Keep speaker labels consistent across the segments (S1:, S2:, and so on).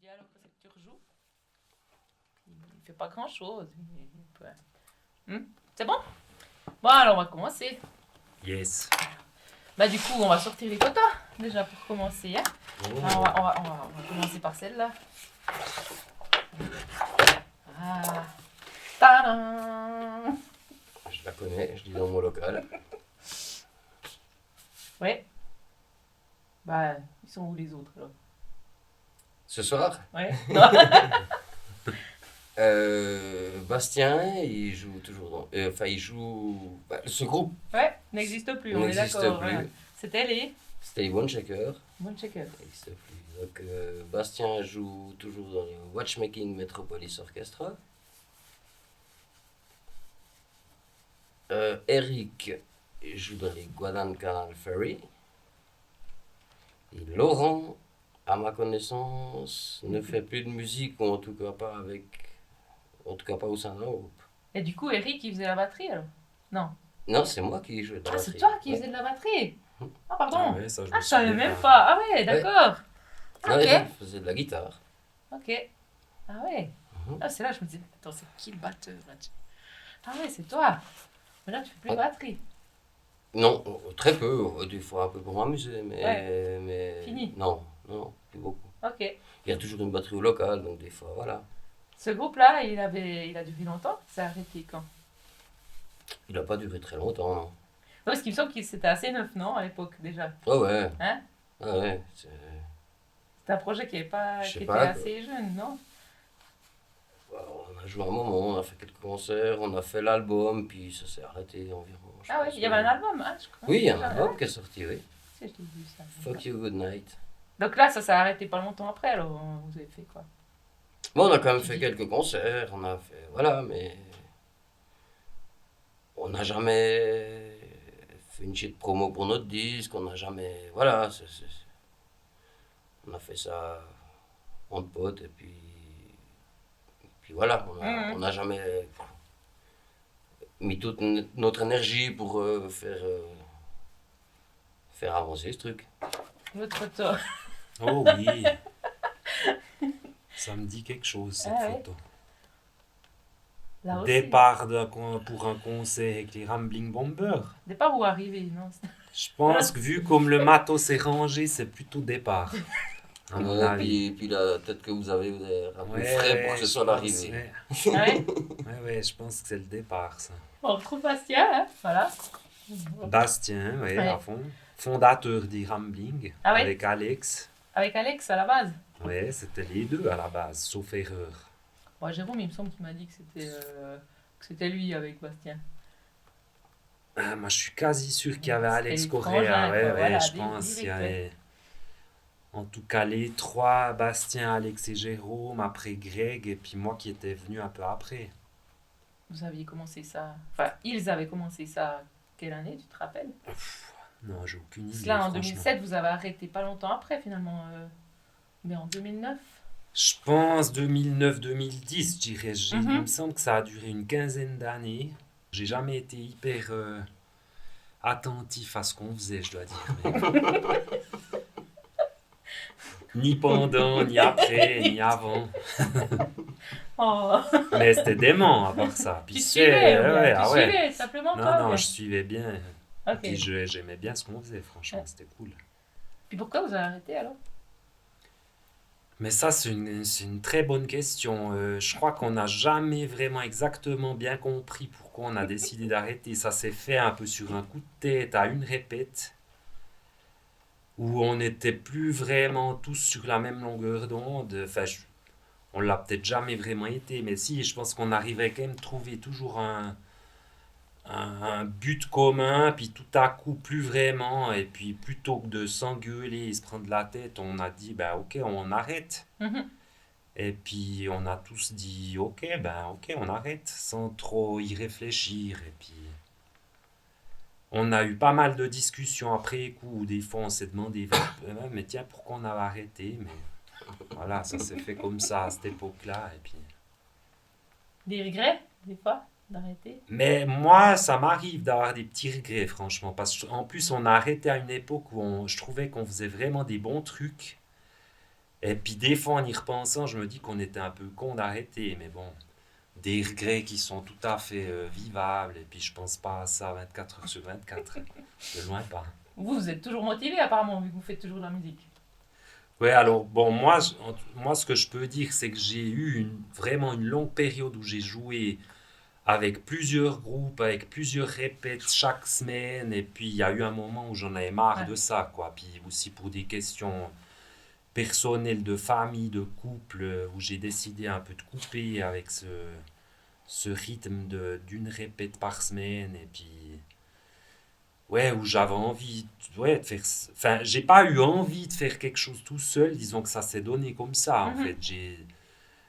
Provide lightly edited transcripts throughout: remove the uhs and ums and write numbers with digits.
S1: dialogue que tu rejoues. Il fait pas grand chose. C'est bon? Bon, alors on va commencer.
S2: Yes.
S1: Bah, du coup, on va sortir les quotas déjà pour commencer. Hein. Alors, on va commencer par celle-là. Ah. Tadam!
S3: Je la connais, je dis dans mon local.
S1: Ouais. Bah, ils sont où les autres alors?
S3: Ce soir,
S1: Ouais.
S3: Bastien, il joue toujours dans. Enfin, il joue. Ce groupe
S1: Ouais, n'existe plus, on est
S3: n'existe
S1: d'accord.
S3: plus.
S1: Hein. C'était les.
S3: C'était les One Checker.
S1: Bon checker.
S3: Ça n'existe plus. Donc, Bastien joue toujours dans le Watchmaking Metropolis Orchestra. Eric joue dans les Guadalcanal Ferry. Et Laurent, à ma connaissance, ne fait plus de musique, ou en tout cas pas avec. En tout cas pas au sein d'un groupe.
S1: Et du coup, Eric, il faisait la batterie alors? Non.
S3: Non, c'est moi qui joue de la
S1: Ah, c'est
S3: batterie.
S1: toi qui
S3: Ouais.
S1: faisais de la batterie? Ah,
S2: Ah
S1: pardon.
S2: ouais, ça,
S1: Ah, je savais même pas. Ah ouais, d'accord.
S3: Non,
S1: Ok.
S3: Eric faisait de la guitare.
S1: Ok. Ah ouais.
S3: Mhm.
S1: Ah, c'est là, je me disais, attends, c'est qui le batteur là? Ah ouais, c'est toi. Mais là, tu fais plus de batterie.
S3: Non, très peu, des fois un peu pour m'amuser, mais,
S1: Ouais.
S3: mais
S1: Fini.
S3: non, plus beaucoup.
S1: Ok.
S3: Il y a toujours une batterie au local, donc des fois, voilà.
S1: Ce groupe-là, il a duré longtemps? Ça a arrêté quand?
S3: Il n'a pas duré très longtemps, non.
S1: Ouais, parce qu'il me semble que c'était assez neuf, non, à l'époque déjà.
S3: Ah ouais,
S1: Hein?
S3: ah ouais,
S1: C'était un projet qui,
S3: Je sais
S1: était
S3: pas,
S1: assez jeune, non?
S3: on a joué un moment, on a fait quelques concerts, on a fait l'album, puis ça s'est arrêté environ. Je
S1: Ah ouais,
S3: pense,
S1: il y avait un album, hein, je crois.
S3: Oui, il y a un
S1: Ah,
S3: album
S1: ouais.
S3: qui est sorti, oui.
S1: Si, je t'ai vu ça.
S3: Fuck You Good Night.
S1: Donc là, ça s'est arrêté pas longtemps après, alors vous avez fait quoi?
S3: Bon, on a quand même fait quelques concerts, on a fait, voilà, mais on n'a jamais fait une shit promo pour notre disque, on n'a jamais, voilà, on a fait ça entre potes, et puis voilà, on n'a jamais mis toute notre énergie pour faire avancer ce truc.
S1: Votre photo.
S2: Oh oui. Ça me dit quelque chose, cette
S1: Ah ouais.
S2: photo.
S1: Là aussi.
S2: Départ pour un concert avec les Rambling Bombers.
S1: Départ ou arrivé, non?
S2: Je pense que vu comme le matos est rangé, c'est plutôt départ. À mon avis.
S3: Puis la tête que vous avez un peu
S2: Ouais,
S3: frais pour que ce
S2: je
S3: soit
S2: pense,
S3: l'arrivée.
S2: ouais.
S1: Ah ouais?
S2: Ouais, je pense que c'est le départ, ça.
S1: On retrouve Bastien, hein? Voilà.
S2: Bastien, ouais,
S1: Ouais.
S2: à fond. Fondateur des Rambling,
S1: Ah ouais?
S2: avec Alex.
S1: Avec Alex à la base.
S2: Ouais, c'était les deux à la base, sauf erreur.
S1: Bon, Jérôme, il me semble qu'il m'a dit que c'était lui avec Bastien.
S2: Ah, moi, je suis quasi sûr qu'il y avait
S1: C'était
S2: Alex
S1: les
S2: Correa.
S1: frangins,
S2: Ouais,
S1: quoi,
S2: ouais,
S1: voilà,
S2: je pense. Il y
S1: direct,
S2: avait... En tout cas, les trois, Bastien, Alex et Jérôme, après Greg, et puis moi qui étais venu un peu après.
S1: Vous aviez commencé ça. Enfin, ils avaient commencé ça. Quelle année, tu te rappelles?
S2: Non, j'ai aucune idée.
S1: Cela en
S2: franchement.
S1: 2007, vous avez arrêté pas longtemps après finalement. Mais en 2009.
S2: Je pense 2009-2010, je dirais. Il
S1: Mhm.
S2: me semble que ça a duré une quinzaine d'années. J'ai jamais été hyper attentif à ce qu'on faisait, je dois dire. mais- Ni pendant, ni après, ni avant.
S1: Oh,
S2: Mais c'était dément à part ça. Puis
S1: tu
S2: c'est-
S1: suivais, ou bien
S2: ouais,
S1: tu
S2: ah ouais.
S1: suivais simplement
S2: Non,
S1: pas.
S2: non,
S1: bien.
S2: je suivais bien.
S1: Ok.
S2: Puis j'aimais bien ce qu'on faisait, franchement,
S1: Ouais.
S2: c'était cool.
S1: Puis pourquoi vous avez arrêté alors?
S2: Mais ça, c'est une très bonne question. Je crois qu'on n'a jamais vraiment exactement bien compris pourquoi on a décidé d'arrêter. Ça s'est fait un peu sur un coup de tête, à une répète, où on n'était plus vraiment tous sur la même longueur d'onde. Enfin, on l'a peut-être jamais vraiment été, mais si, je pense qu'on arrivait quand même à trouver toujours un but commun, puis tout à coup plus vraiment, et puis plutôt que de s'engueuler et se prendre la tête, on a dit, ben ok, on arrête.
S1: Mhm.
S2: Et puis on a tous dit, ok, on arrête, sans trop y réfléchir. Et puis on a eu pas mal de discussions après coup, où des fois on s'est demandé, mais tiens, pourquoi on avait arrêté? Mais voilà, ça s'est fait comme ça à cette époque-là. Et puis...
S1: Des regrets, des fois, d'arrêter?
S2: Mais moi, ça m'arrive d'avoir des petits regrets, franchement. Parce qu'en plus, on a arrêté à une époque où je trouvais qu'on faisait vraiment des bons trucs. Et puis des fois, en y repensant, je me dis qu'on était un peu con d'arrêter, mais bon, des regrets qui sont tout à fait vivables, et puis je pense pas à ça 24 heures sur 24, de loin pas.
S1: Vous êtes toujours motivé apparemment, vu que vous faites toujours de la musique.
S2: Ouais, alors bon, moi ce que je peux dire, c'est que j'ai eu vraiment une longue période où j'ai joué avec plusieurs groupes, avec plusieurs répètes chaque semaine, et puis il y a eu un moment où j'en avais marre
S1: Ouais.
S2: de ça, quoi. Puis aussi pour des questions personnelles de famille, de couple, où j'ai décidé un peu de couper avec ce rythme d'une répète par semaine, et puis ouais, où j'avais envie ouais, de faire. Enfin, j'ai pas eu envie de faire quelque chose tout seul, disons que ça s'est donné comme ça, en
S1: Mhm.
S2: fait.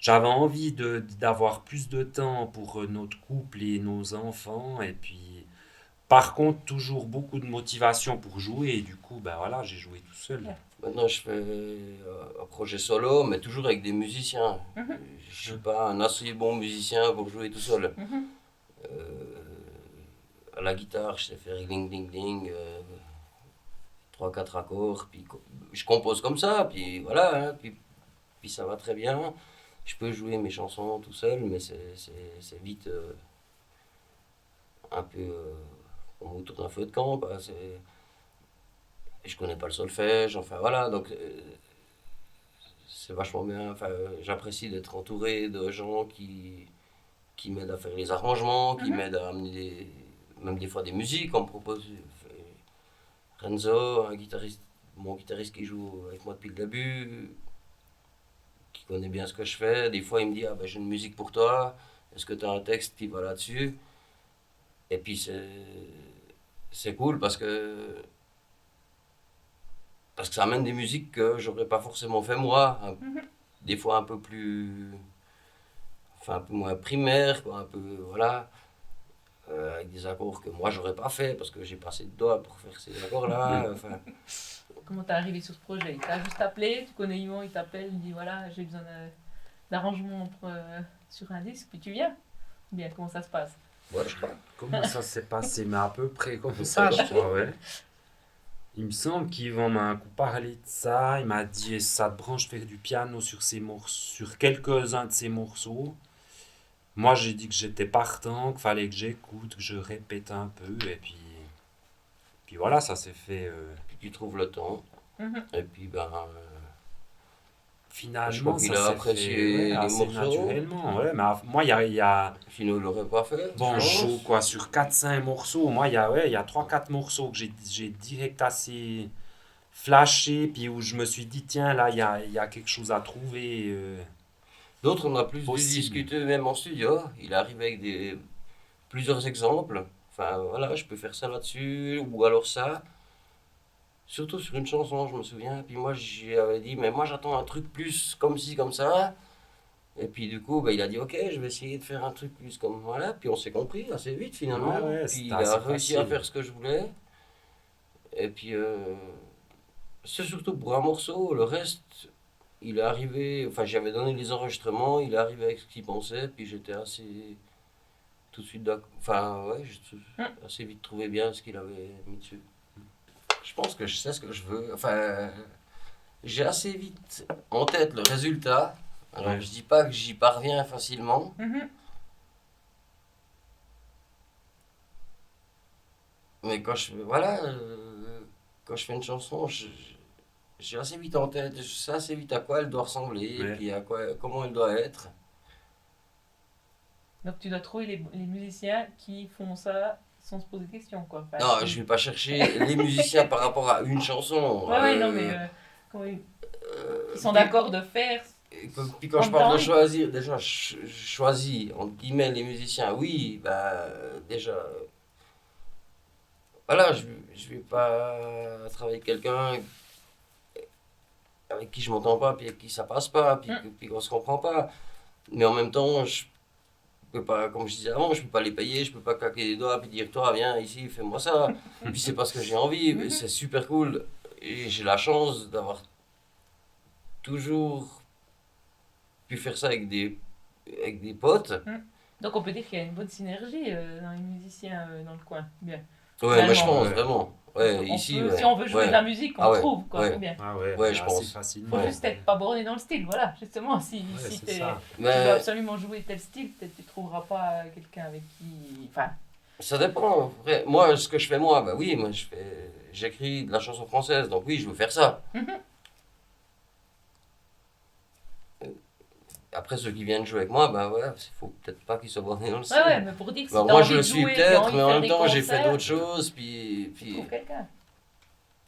S2: J'avais envie d'avoir plus de temps pour notre couple et nos enfants, et puis, par contre, toujours beaucoup de motivation pour jouer, et du coup, ben voilà, j'ai joué tout seul.
S1: Ouais.
S3: Maintenant, je fais un projet solo, mais toujours avec des musiciens.
S1: Mhm.
S3: Je suis pas un assez bon musicien pour jouer tout seul.
S1: Mhm.
S3: À la guitare, je sais faire ding ding ding, 3-4 accords, puis je compose comme ça, puis voilà, hein, puis ça va très bien. Je peux jouer mes chansons tout seul, mais c'est vite un peu comme autour d'un feu de camp, quoi. Je connais pas le solfège, enfin voilà, donc c'est vachement bien. Enfin, j'apprécie d'être entouré de gens qui m'aident à faire les arrangements, qui
S1: Mhm.
S3: m'aident à amener même des fois des musiques. On me propose Renzo, un guitariste, mon guitariste qui joue avec moi depuis le début, qui connaît bien ce que je fais. Des fois, il me dit, ah ben j'ai une musique pour toi, est-ce que tu as un texte qui va là-dessus? Et puis c'est cool parce que ça amène des musiques que j'aurais pas forcément fait moi,
S1: Mhm.
S3: des fois un peu plus, enfin un peu moins primaire, quoi, un peu, voilà, avec des accords que moi j'aurais pas fait parce que j'ai pas assez de doigts pour faire ces accords-là, enfin,
S1: Comment t'es arrivé sur ce projet? Il t'a juste appelé, tu connais Yvon, il t'appelle, il dit voilà, j'ai besoin d'arrangement sur un disque, puis tu viens. Bien, comment ça se passe?
S3: ouais, je crois.
S2: Comment ça s'est passé? Mais à peu près comme ça, je crois, ouais. Il me semble qu'Yvan m'a un coup parlé de ça. Il m'a dit, ça te branche faire du piano sur ces morceaux, sur quelques-uns de ces morceaux. Moi, j'ai dit que j'étais partant, qu'il fallait que j'écoute, que je répète un peu, et puis voilà, ça s'est fait
S3: Puis tu trouves le temps,
S1: Mhm.
S3: et puis ben, je crois
S2: finalement,
S3: qu'il
S2: ça
S3: a
S2: s'est fait ouais,
S3: apprécié les
S2: assez
S3: morceaux,
S2: naturellement. Ouais, mais moi, il y a
S3: sinon il l'aurait pas fait, je
S2: bon, je joue
S3: pense.
S2: quoi sur 4 5 morceaux. Moi, il y a 3 4 morceaux que j'ai direct assez flashé, puis où je me suis dit, tiens, là, il y a quelque chose à trouver
S3: D'autres, on a plus dû
S2: possible.
S3: discuter même en studio. Il arrive avec plusieurs exemples. Enfin voilà, je peux faire ça là-dessus, ou alors ça. Surtout sur une chanson, je me souviens. Puis moi, j'avais dit, mais moi j'attends un truc plus comme ci, comme ça. Et puis du coup, bah, il a dit, ok, je vais essayer de faire un truc plus comme voilà. Puis on s'est compris assez vite
S2: Ouais,
S3: finalement.
S2: ouais,
S3: Puis
S2: c'était
S3: il a
S2: assez
S3: réussi à
S2: facile.
S3: faire ce que je voulais. Et puis c'est surtout pour un morceau. Le reste, il est arrivé. Enfin, j'avais donné les enregistrements. Il est arrivé avec ce qu'il pensait. Puis j'étais assez tout de suite d'accord. Enfin, ouais, j'ai
S1: Mhm.
S3: assez vite trouvé bien ce qu'il avait mis dessus. Je pense que je sais ce que je veux. Enfin, j'ai assez vite en tête le résultat. Alors,
S2: Ouais.
S3: je dis pas que j'y parviens facilement,
S1: Mhm.
S3: mais voilà, quand je fais une chanson, j'ai assez vite en tête, je sais assez vite à quoi elle doit ressembler, et
S2: Ouais.
S3: puis comment elle doit être.
S1: Donc tu dois trouver les musiciens qui font ça sans se poser de questions, quoi. Enfin,
S3: Non, je vais pas chercher les musiciens par rapport à une chanson.
S1: Ouais, ouais, non, mais comment qui sont
S3: Puis,
S1: d'accord de faire
S3: puis quand
S1: en
S3: je
S1: même
S3: parle de
S1: temps, oui.
S3: choisir, déjà, je choisis, entre guillemets, les musiciens. Oui, bah, déjà, voilà, je vais pas travailler avec quelqu'un avec qui je m'entends pas, puis avec qui ça passe pas,
S1: Mm.
S3: puis qu'on se comprend pas. Mais en même temps, je peux pas, comme je disais avant, je peux pas les payer, je peux pas claquer les doigts, puis dire, toi, viens ici, fais-moi ça. Puis c'est parce que j'ai envie, mais
S1: Mhm.
S3: c'est super cool. Et j'ai la chance d'avoir toujours pu faire ça avec des potes.
S1: Mm. Donc on peut dire qu'il y a une bonne synergie dans les musiciens dans le coin. Bien.
S3: Ouais, mais je
S1: Finalement.
S3: pense
S2: Ouais.
S3: vraiment. Ouais, ici, ouais.
S1: Si on veut jouer
S3: Ouais.
S1: de la musique, on
S3: Ah ouais,
S1: trouve, quoi.
S3: ouais.
S1: Ou bien.
S2: Ah ouais,
S3: Ouais,
S2: bah,
S3: je
S2: assez
S3: pense.
S2: facilement.
S1: Faut
S3: Ouais.
S1: juste être pas borné dans le style, voilà, justement. Si
S2: Ouais,
S1: si
S2: c'est
S1: tu
S2: ça.
S1: veux
S3: Mais
S1: absolument jouer tel style, peut-être tu trouveras pas quelqu'un avec qui. Enfin,
S3: ça dépend. Après, moi, ce que je fais moi, bah oui, moi j'écris de la chanson française, donc oui, je veux faire ça.
S1: mhm.
S3: Après, ceux qui viennent jouer avec moi, bah ouais, il faut peut-être pas qu'ils soient bornés dans le style.
S1: Ouais, mais pour dire que si
S3: Bah,
S1: t'as
S3: moi,
S1: envie
S3: je
S1: de
S3: le suis
S1: jouer, puis envie
S3: peut-être,
S1: de
S3: mais en
S1: faire
S3: même
S1: des
S3: temps, j'ai fait
S1: concerts,
S3: d'autres choses.
S1: tu trouves quelqu'un.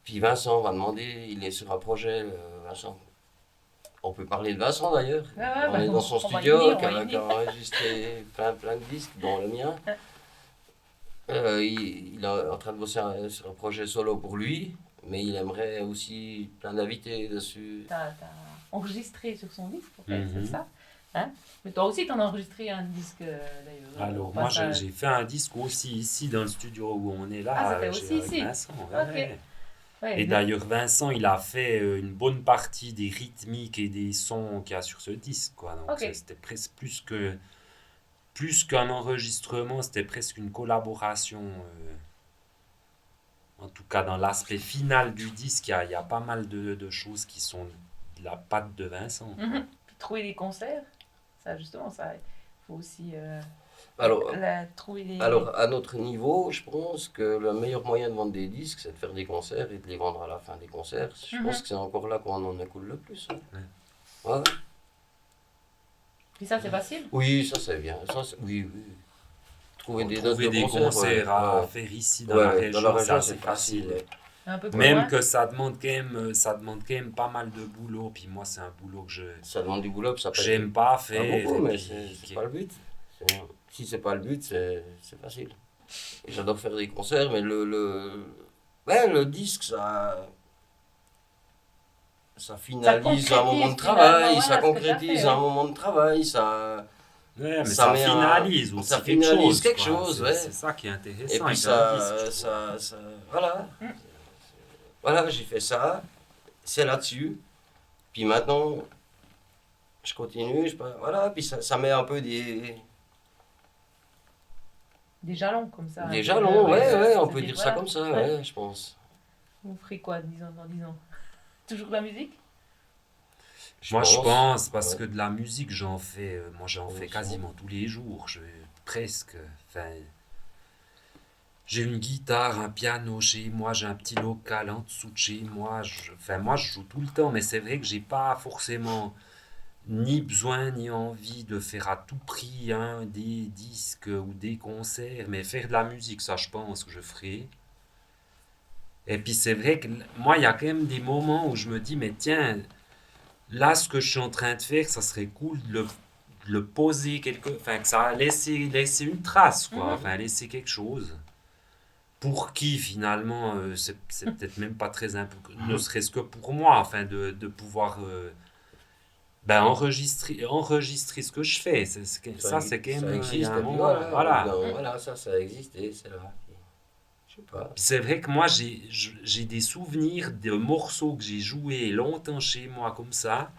S3: Puis Vincent va demander, il est sur un projet, Vincent. On peut parler de Vincent d'ailleurs.
S1: Ouais,
S3: On
S1: bah,
S3: est dans son
S1: on va y
S3: studio,
S1: venir, on
S3: qui
S1: va y
S3: a
S1: venir.
S3: enregistré plein de disques, dont le mien. Il est en train de bosser sur un projet solo pour lui, mais il aimerait aussi plein d'invités dessus.
S1: T'as enregistré sur son disque, en fait,
S2: Mhm.
S1: c'est ça. Hein? Mais toi aussi, t'en as enregistré un disque, d'ailleurs.
S2: Alors,
S1: au
S2: moi,
S1: passage.
S2: j'ai fait un disque aussi ici, dans le studio où on est là,
S1: Ah, c'était
S2: chez-
S1: aussi
S2: avec
S1: ici.
S2: Vincent. Ouais,
S1: Ok.
S2: ouais.
S1: Ouais,
S2: Et d'ailleurs, Vincent, il a fait une bonne partie des rythmiques et des sons qu'il y a sur ce disque, quoi. Donc,
S1: Ok.
S2: c'était presque plus qu'un enregistrement, c'était presque une collaboration. En tout cas, dans l'aspect final du disque, il y a pas mal de choses qui sont de la patte de Vincent, quoi.
S1: Mhm. Puis trouver des concerts, ça, justement, ça, il faut aussi
S3: Alors,
S1: trouver des.
S3: alors, à notre niveau, je pense que le meilleur moyen de vendre des disques, c'est de faire des concerts et de les vendre à la fin des concerts. Je pense
S1: Mhm.
S3: que c'est encore là qu'on en écoule le plus. Hein.
S2: Ouais.
S3: Ouais.
S1: Puis ça, c'est facile.
S3: Oui, ça c'est bien. Oui, oui. Trouver des dates
S2: Trouver
S3: de
S2: des
S3: concert,
S2: concerts à
S3: ouais.
S2: faire ici dans
S3: Ouais,
S2: la
S3: ouais,
S2: région,
S3: dans la
S2: c'est
S3: région,
S2: assez
S3: c'est facile.
S2: facile.
S1: Un peu plus
S2: Même
S1: loin.
S2: que ça demande quand même pas mal de boulot. Puis moi, c'est un boulot que
S3: Ça demande du boulot, puis ça paye
S2: j'aime pas
S3: pas
S2: faire.
S3: beaucoup,
S2: Et
S3: mais
S2: puis,
S3: c'est pas le but. Si c'est pas le but, c'est facile. Et j'adore faire des concerts, mais ouais, le disque, ça finalise un moment de
S1: concrétise,
S3: travail,
S1: finalement,
S3: ça
S1: voilà, ce que t'as
S3: concrétise
S1: fait,
S3: un
S1: ouais.
S3: moment de travail,
S2: ouais, mais
S3: ça
S2: ça
S3: met
S2: finalise aussi
S3: ça
S2: quelque
S3: finalise
S2: chose.
S3: quelque
S2: quoi.
S3: chose, ouais.
S2: C'est ça qui est intéressant
S3: Et puis
S2: avec un disque, je trouve.
S3: voilà.
S1: Mm.
S3: Voilà, j'ai fait ça, c'est là-dessus. Puis maintenant, je continue, voilà, puis ça met un peu
S1: Des jalons comme ça.
S3: des
S1: un peu,
S3: jalons, ouais, on
S1: c'est
S3: peut
S1: des-
S3: dire ça
S1: voilà.
S3: comme ça,
S1: Ouais.
S3: ouais, je pense.
S1: Vous ferez quoi dans 10 ans? Toujours de la musique?
S2: Moi, je pense, parce
S3: ouais.
S2: que de la musique, moi, j'en
S3: Ouais,
S2: fais
S3: c'est
S2: quasiment tous les jours. Presque. Enfin, j'ai une guitare, un piano chez moi, j'ai un petit local en dessous de chez moi. Moi, je joue tout le temps, mais c'est vrai que j'ai pas forcément ni besoin ni envie de faire à tout prix des disques ou des concerts, mais faire de la musique, ça, je pense que je ferai. Et puis, c'est vrai que moi, il y a quand même des moments où je me dis, mais tiens, là, ce que je suis en train de faire, ça serait cool de le poser enfin, que ça a laissé une trace, quoi.
S1: Mhm.
S2: Enfin, laisser quelque chose. Pour qui, finalement, c'est peut-être même pas très important, ne serait-ce que pour moi, enfin, de pouvoir enregistrer ce que je fais. Ça, c'est quand
S3: Ça
S2: même, il y a
S3: existe,
S2: un
S3: et puis
S2: moment,
S3: voilà,
S2: voilà.
S3: voilà, ça a existé, c'est là. Je sais pas.
S2: Puis c'est vrai que moi, j'ai des souvenirs de morceaux que j'ai joués longtemps chez moi comme ça,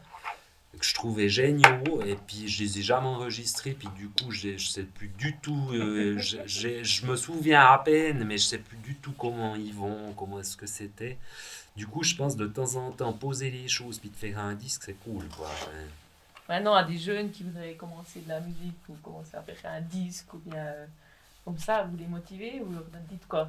S2: que je trouvais géniaux, et puis je les ai jamais enregistrés, puis du coup, je sais plus du tout, je me souviens à peine, mais je sais plus du tout comment ils vont, comment est-ce que c'était. Du coup, je pense de temps en temps, poser les choses, puis de faire un disque, c'est cool, quoi. Enfin,
S1: Maintenant, à des jeunes qui voudraient commencer de la musique ou commencer à faire un disque ou bien comme ça, vous les motivez ou leur dites quoi?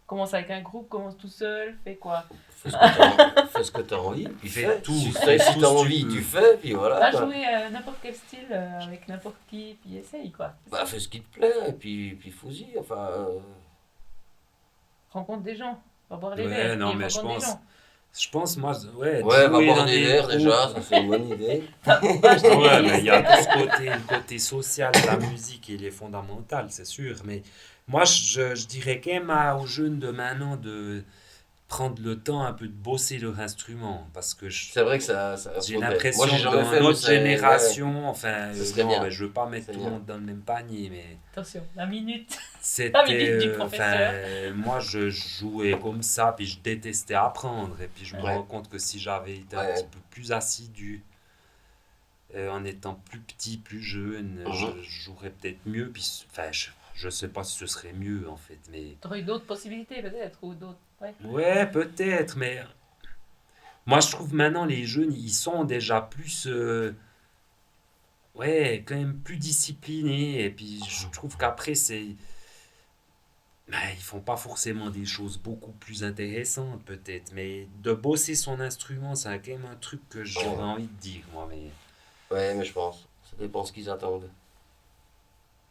S1: Commence avec un groupe, commence tout seul, fais quoi?
S3: Fais ce que t'as envie, puis
S2: Fais
S3: fais.
S2: tout,
S3: Si
S2: fais
S3: t'as
S2: tout ce que
S3: envie,
S2: tu
S3: tu
S2: peux.
S3: fais, puis voilà.
S1: Va
S3: quoi.
S1: jouer n'importe quel style avec n'importe qui, puis essaye quoi.
S3: Bah, fais ce qui te plaît, et puis fous-y, enfin.
S1: Rencontre des gens, va boire des
S2: Ouais,
S1: verres,
S2: non,
S1: puis
S2: mais
S1: rencontre des gens.
S2: je pense, moi, ouais,
S3: Ouais, va
S2: jouer
S3: boire
S2: dans
S3: des
S2: des
S3: verres
S2: groupes.
S3: déjà, ça c'est une bonne idée.
S2: Ouais, mais il y a tout ce côté, le côté social de la musique, il est fondamental, c'est sûr. Mais moi, je dirais quand même aux jeunes de maintenant de prendre le temps un peu de bosser leur instrument. Parce que
S3: C'est vrai que
S2: j'ai
S3: faudrait.
S2: l'impression
S3: Moi j'ai
S2: que
S3: jamais
S2: dans
S3: fait, mais
S2: notre
S3: c'est. Ouais,
S2: génération, enfin,
S3: ça serait
S2: non,
S3: bien.
S2: ben, je veux pas mettre
S3: C'est
S2: tout le
S3: bien.
S2: monde dans le même panier, mais
S1: Attention, la minute.
S2: c'était.
S1: minute du professeur.
S2: Moi, je jouais comme ça, puis je détestais apprendre. Et puis je me
S3: Ouais.
S2: rends compte que si j'avais été un
S3: Ouais.
S2: petit peu plus assidu, en étant plus petit, plus jeune,
S3: Mhm.
S2: je jouerais peut-être mieux. Puis, enfin, Je sais pas si ce serait mieux en fait, mais
S1: Tu aurais eu d'autres possibilités peut-être, ou d'autres. Ouais.
S2: ouais, peut-être, mais moi je trouve maintenant les jeunes ils sont déjà plus ouais, quand même plus disciplinés et puis je trouve qu'après c'est ben, ils font pas forcément des choses beaucoup plus intéressantes peut-être, mais de bosser son instrument, c'est quand même un truc que j'aurais
S3: Ouais,
S2: envie de dire moi, mais
S3: ouais, mais je pense. Ça dépend ce qu'ils attendent.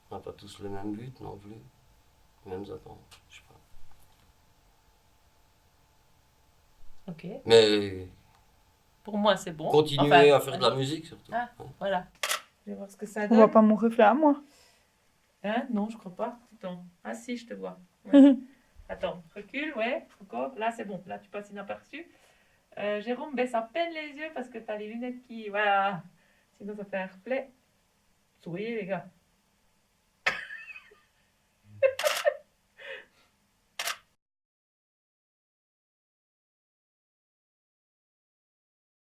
S3: On n'a pas tous le même but non plus. Les mêmes attentes. Je sais pas.
S1: Ok.
S3: Mais
S1: Pour moi, c'est bon.
S3: continuer
S1: Enfin,
S3: à faire de la musique surtout.
S1: ah, voilà. Je vais voir ce que ça
S4: On voit
S1: donne.
S4: pas mon reflet à moi.
S1: Hein? Non, je crois pas. Attends. Ah si, je te vois. Ouais. Attends, recule, ouais. Encore. Là, c'est bon. Là, tu passes inaperçu. Jérôme baisse à peine les yeux parce que tu as les lunettes qui... Voilà. Sinon, ça fait un reflet. Souriez, les gars.